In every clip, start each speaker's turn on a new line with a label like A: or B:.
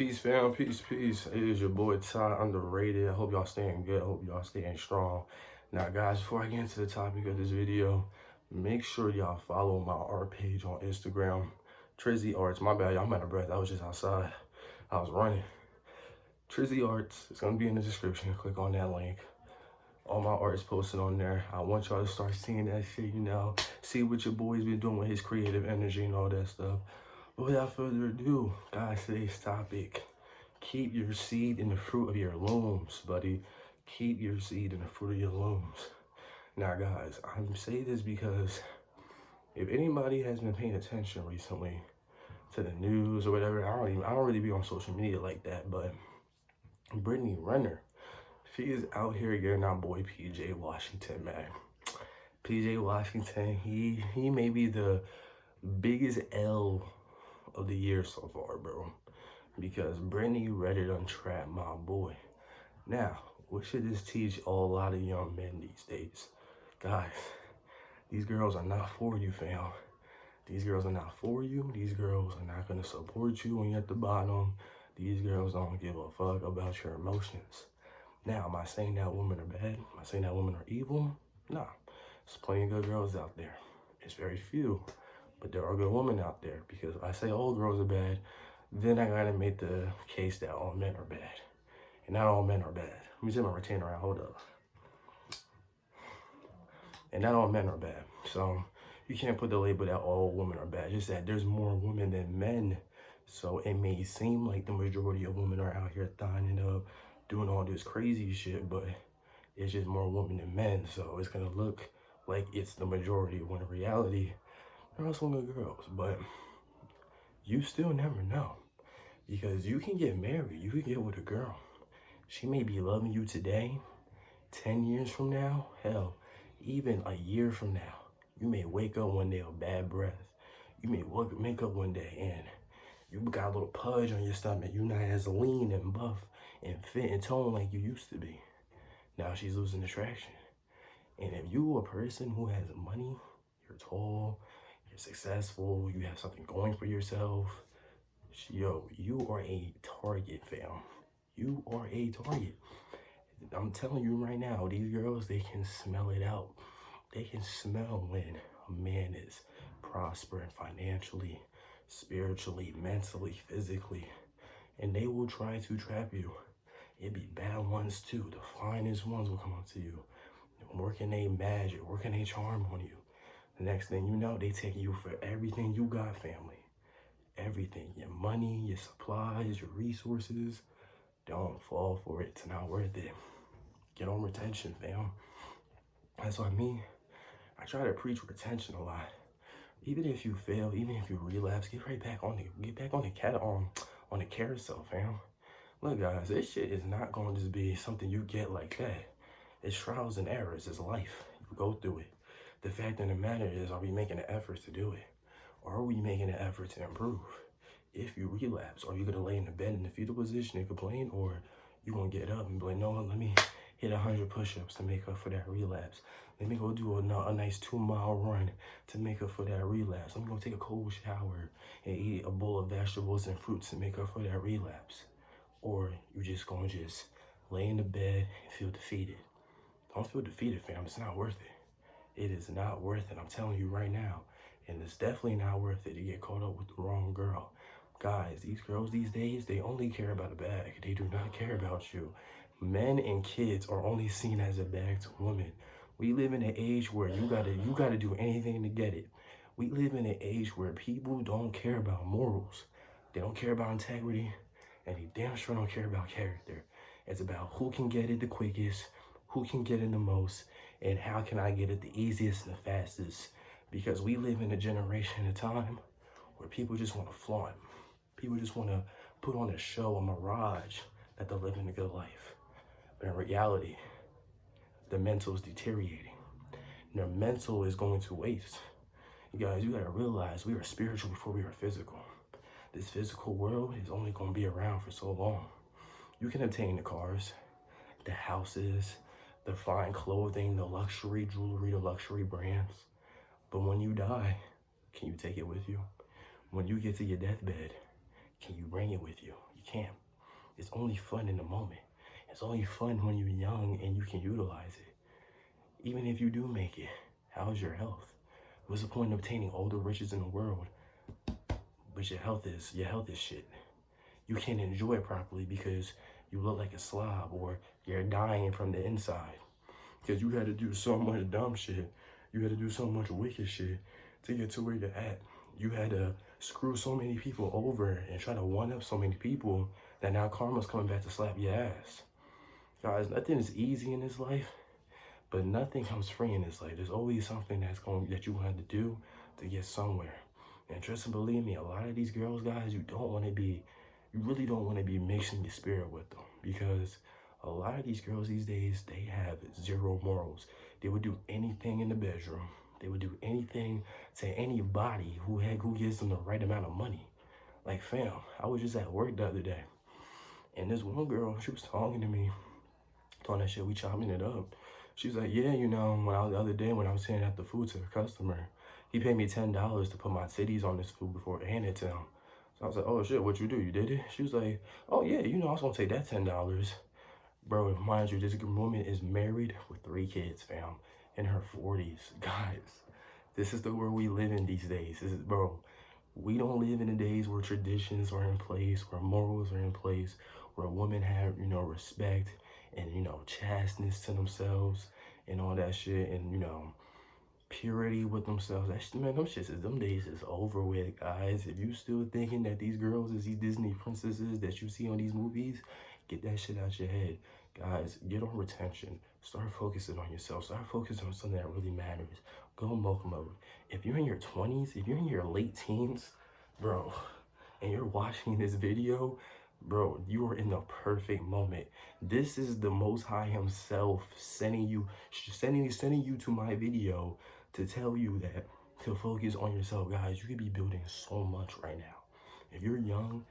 A: peace, fam. Peace. It is your boy Ty, underrated. I hope y'all staying good. I hope y'all staying strong. Now, guys, before I get into the topic of this video, make sure y'all follow my art page on Instagram, Trizzy Arts. My bad, y'all. I'm out of breath. I was just outside. I was running. Trizzy Arts. It's gonna be in the description. Click on that link. All my art is posted on there. I want y'all to start seeing that shit, see what your boy's been doing with his creative energy and all that stuff. But without further ado, guys, today's topic: keep your seed in the fruit of your loins, buddy. Keep your seed in the fruit of your loins. Now, guys, I'm saying this because if anybody has been paying attention recently to the news or whatever, I don't really be on social media like that, but Brittany Renner, she is out here getting our boy PJ Washington, man. PJ Washington, he may be the biggest L of the year so far, bro. Because Brittany Renner done trapped my boy. Now, what should this teach a lot of young men these days? Guys, these girls are not for you, fam. These girls are not for you. These girls are not going to support you when you're at the bottom. These girls don't give a fuck about your emotions. Now, am I saying that women are bad? Am I saying that women are evil? Nah. There's plenty of good girls out there. It's very few. But there are good women out there. Because if I say all girls are bad, then I gotta make the case that all men are bad. And not all men are bad. Let me take my retainer out. Hold up. And not all men are bad. So you can't put the label that all women are bad. Just that there's more women than men. So it may seem like the majority of women are out here thawing up, doing all this crazy shit, but it's just more women than men. So it's gonna look like it's the majority, when in reality, there are some good girls. But you still never know, because you can get married, you can get with a girl. She may be loving you today, 10 years from now, hell, even a year from now. You may wake up one day with bad breath. You may wake up one day and you got a little pudge on your stomach. You're not as lean and buff and fit and toned like you used to be. Now she's losing attraction. And if you a person who has money, you're tall, you're successful, you have something going for yourself, yo, you are a target, fam. You are a target. I'm telling you right now, these girls, they can smell it out. They can smell when a man is prospering financially, spiritually, mentally, physically, and they will try to trap you. It be bad ones too. The finest ones will come up to you, working a magic, working a charm on you. The next thing you know, they take you for everything you got, family. Everything, your money, your supplies, your resources. Don't fall for it. It's not worth it. Get on retention, fam. That's what I mean. I try to preach retention a lot. Even if you fail, even if you relapse, get back on the carousel, fam. Look, guys, this shit is not going to just be something you get like that. It's trials and errors. It's life. You go through it. The fact of the matter is, are we making an effort to do it? Or are we making an effort to improve? If you relapse, are you going to lay in the bed in the fetal position and complain? Or you going to get up and be like, no, let me hit 100 push-ups to make up for that relapse. Let me go do a nice 2-mile run to make up for that relapse. I'm going to take a cold shower and eat a bowl of vegetables and fruits to make up for that relapse. Or you just going to just lay in the bed and feel defeated. Don't feel defeated, fam. It's not worth it. It is not worth it. I'm telling you right now. And it's definitely not worth it to get caught up with the wrong girl. Guys, these girls these days, they only care about a bag. They do not care about you. Men and kids are only seen as a bag to women. We live in an age where you gotta do anything to get it. We live in an age where people don't care about morals. They don't care about integrity, and they damn sure don't care about character. It's about who can get it the quickest, who can get it the most, and how can I get it the easiest and the fastest. Because we live in a generation of time where people just want to flaunt. People just want to put on a show, a mirage that they're living a good life. But in reality, the mental is deteriorating. Their mental is going to waste. You guys, you got to realize we are spiritual before we are physical. This physical world is only going to be around for so long. You can obtain the cars, the houses, the fine clothing, the luxury jewelry, the luxury brands. But when you die, can you take it with you? When you get to your deathbed, can you bring it with you? You can't. It's only fun in the moment. It's only fun when you're young and you can utilize it. Even if you do make it, how's your health? What's the point of obtaining all the riches in the world, but your health is shit? You can't enjoy it properly because you look like a slob or you're dying from the inside. Because you had to do so much dumb shit. You had to do so much wicked shit to get to where you're at. You had to screw so many people over and try to one up so many people that now karma's coming back to slap your ass. Guys, nothing is easy in this life, but nothing comes free in this life. There's always something that you have to do to get somewhere. And trust and believe me, a lot of these girls, guys, you really don't want to be mixing your spirit with them, because a lot of these girls these days, they have zero morals. They would do anything in the bedroom. They would do anything to anybody who gives them the right amount of money. Like, fam, I was just at work the other day, and this one girl, she was talking to me, talking that shit, we chopping it up. She was like, yeah, the other day when I was sending out the food to the customer, he paid me $10 to put my titties on this food before I handed it to him. So I was like, oh shit, what you do? You did it? She was like, oh yeah, I was gonna take that $10. Bro, mind you, this woman is married with 3 kids, fam, in her 40s. Guys, this is the world we live in these days. Bro, we don't live in the days where traditions are in place, where morals are in place, where women have, respect and, chasteness to themselves and all that shit, and, purity with themselves. Them days is over with, guys. If you still thinking that these girls is these Disney princesses that you see on these movies, get that shit out your head. Guys, get on retention. Start focusing on yourself. Start focusing on something that really matters. Go milk mode. If you're in your 20s, if you're in your late teens, bro, and you're watching this video, bro, you are in the perfect moment. This is the Most High himself sending you to my video to tell you that to focus on yourself. Guys, you could be building so much right now. If you're young,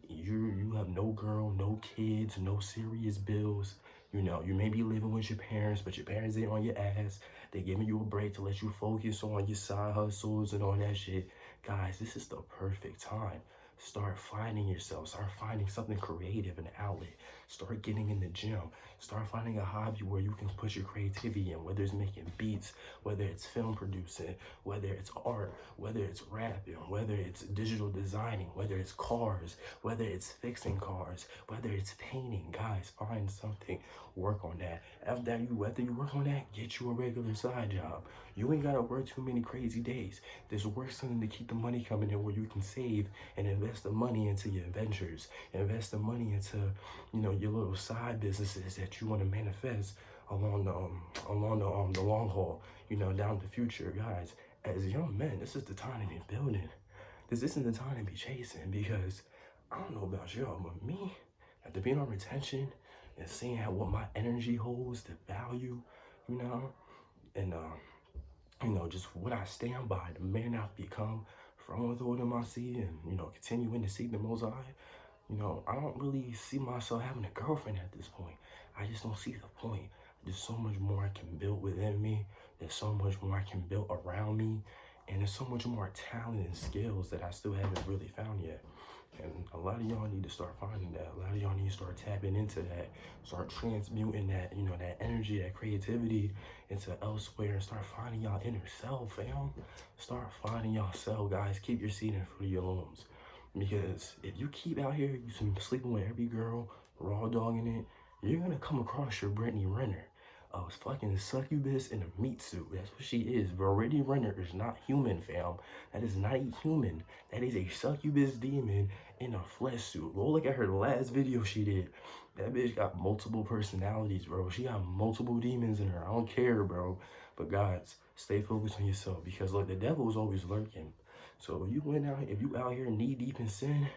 A: you have no girl, no kids, no serious bills. You may be living with your parents, but your parents ain't on your ass. They giving you a break to let you focus on your side hustles and all that shit. Guys, this is the perfect time. Start finding yourself. Start finding something creative, an outlet. Start getting in the gym. Start finding a hobby where you can put your creativity in, whether it's making beats, whether it's film producing, whether it's art, whether it's rapping, whether it's digital designing, whether it's cars, whether it's fixing cars, whether it's painting. Guys, find something. Work on that. After you work on that, get you a regular side job. You ain't gotta work too many crazy days. There's work something to keep the money coming in where you can save and invest the money into your ventures. Invest the money into, your little side businesses that you want to manifest along the long haul, down the future. Guys, as young men, this is the time to be building. This isn't the time to be chasing, because I don't know about y'all, but me, after being on retention and seeing what my energy holds, the value, and just what I stand by, the man I've become from within my seed, and continuing to seek the Most High. I don't really see myself having a girlfriend at this point. I just don't see the point. There's so much more I can build within me. There's so much more I can build around me. And there's so much more talent and skills that I still haven't really found yet. And a lot of y'all need to start finding that. A lot of y'all need to start tapping into that. Start transmuting that, that energy, that creativity into elsewhere, and start finding y'all inner self, fam. Start finding y'allself, guys. Keep your seed in front of your loins. Because if you keep out here sleeping with every girl, raw dogging it, you're gonna come across your Brittany Renner. A fucking succubus in a meat suit. That's what she is. Bro, Brittany Renner is not human, fam. That is not a human. That is a succubus demon in a flesh suit. Go look at her last video she did. That bitch got multiple personalities, bro. She got multiple demons in her. I don't care, bro. But guys, stay focused on yourself, because look, the devil is always lurking. So if you out here knee deep in sin,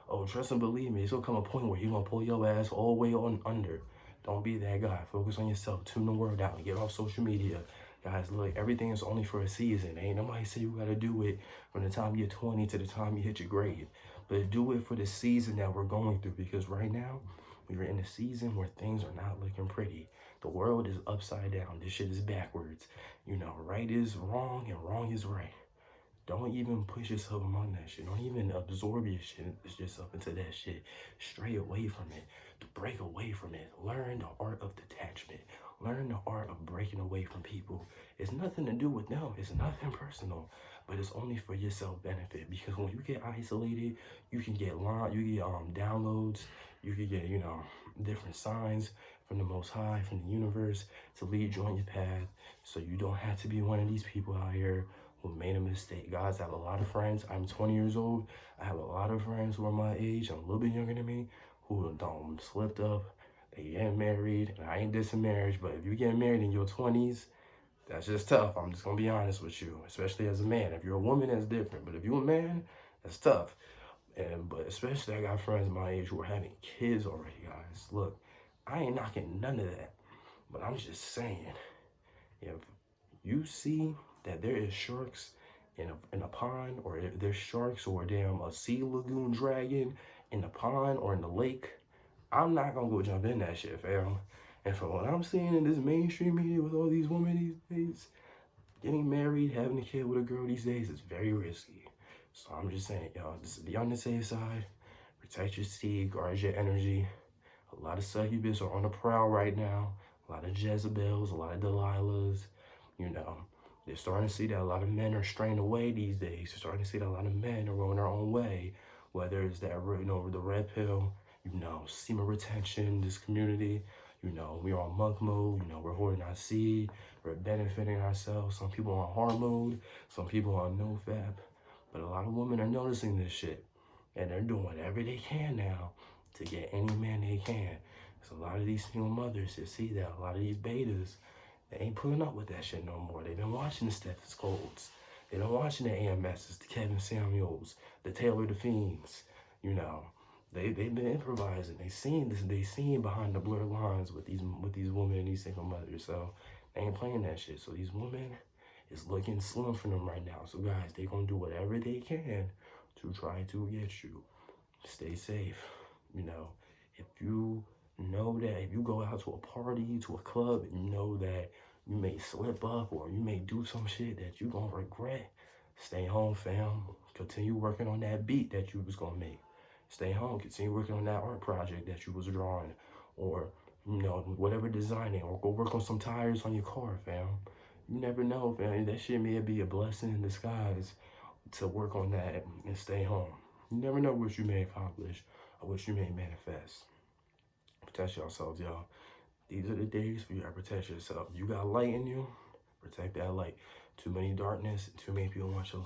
A: oh, trust and believe me, it's gonna come a point where he's gonna pull your ass all the way on under. Don't be that guy. Focus on yourself. Tune the world out and get off social media. Guys, look, everything is only for a season. Ain't nobody say you gotta do it from the time you're 20 to the time you hit your grave. But do it for the season that we're going through, because right now, we're in a season where things are not looking pretty. The world is upside down. This shit is backwards. Right is wrong and wrong is right. Don't even push yourself among that shit. Don't even absorb yourself into that shit. Stray away from it. Break away from it. Learn the art of detachment. Learn the art of breaking away from people. It's nothing to do with them. It's nothing personal, but it's only for your self benefit. Because when you get isolated, you can get downloads. You can get different signs from the Most High, from the universe, to lead you on your path. So you don't have to be one of these people out here who made a mistake. Guys, I have a lot of friends. I'm 20 years old. I have a lot of friends who are my age, a little bit younger than me, who slipped up. They get married, and I ain't dissing marriage, but if you get married in your 20s, that's just tough. I'm just gonna be honest with you, especially as a man. If you're a woman, that's different, but if you're a man, that's tough. But especially, I got friends my age who are having kids already, guys. Look, I ain't knocking none of that, but I'm just saying, if you see that there is sharks in a pond, or if there's sharks or a sea lagoon dragon in the pond or in the lake, I'm not gonna go jump in that shit, fam. And from what I'm seeing in this mainstream media with all these women these days, getting married, having a kid with a girl these days is very risky. So I'm just saying, y'all, just be on the safe side. Protect your seed, guard your energy. A lot of succubus are on the prowl right now. A lot of Jezebels, a lot of Delilahs. They're starting to see that a lot of men are straying away these days. They're starting to see that a lot of men are going their own way. Whether it's that, the red pill, semen retention, this community, we're on monk mode, we're hoarding our seed, we're benefiting ourselves. Some people on hard mode, some people on no fap. But a lot of women are noticing this shit. And they're doing whatever they can now to get any man they can. So a lot of these single mothers that see that, a lot of these betas, they ain't putting up with that shit no more. They've been watching the Stethis Colds. They've been watching the AMSs, the Kevin Samuels, the Taylor Defiends. They've been improvising. They seen this. They seen behind the blurred lines with these women and these single mothers. So they ain't playing that shit. So these women is looking slim for them right now. So guys, they gonna do whatever they can to try to get you. Stay safe. If you know that if you go out to a party, to a club, and you know that you may slip up or you may do some shit that you gonna regret, stay home, fam. Continue working on that beat that you was gonna make. Stay home. Continue working on that art project that you was drawing, or whatever designing, or go work on some tires on your car, fam. You never know, fam. That shit may be a blessing in disguise to work on that and stay home. You never know what you may accomplish or what you may manifest. Protect yourselves, y'all. These are the days for you to protect yourself. You got light in you, protect that light. Too many darkness, too many people want your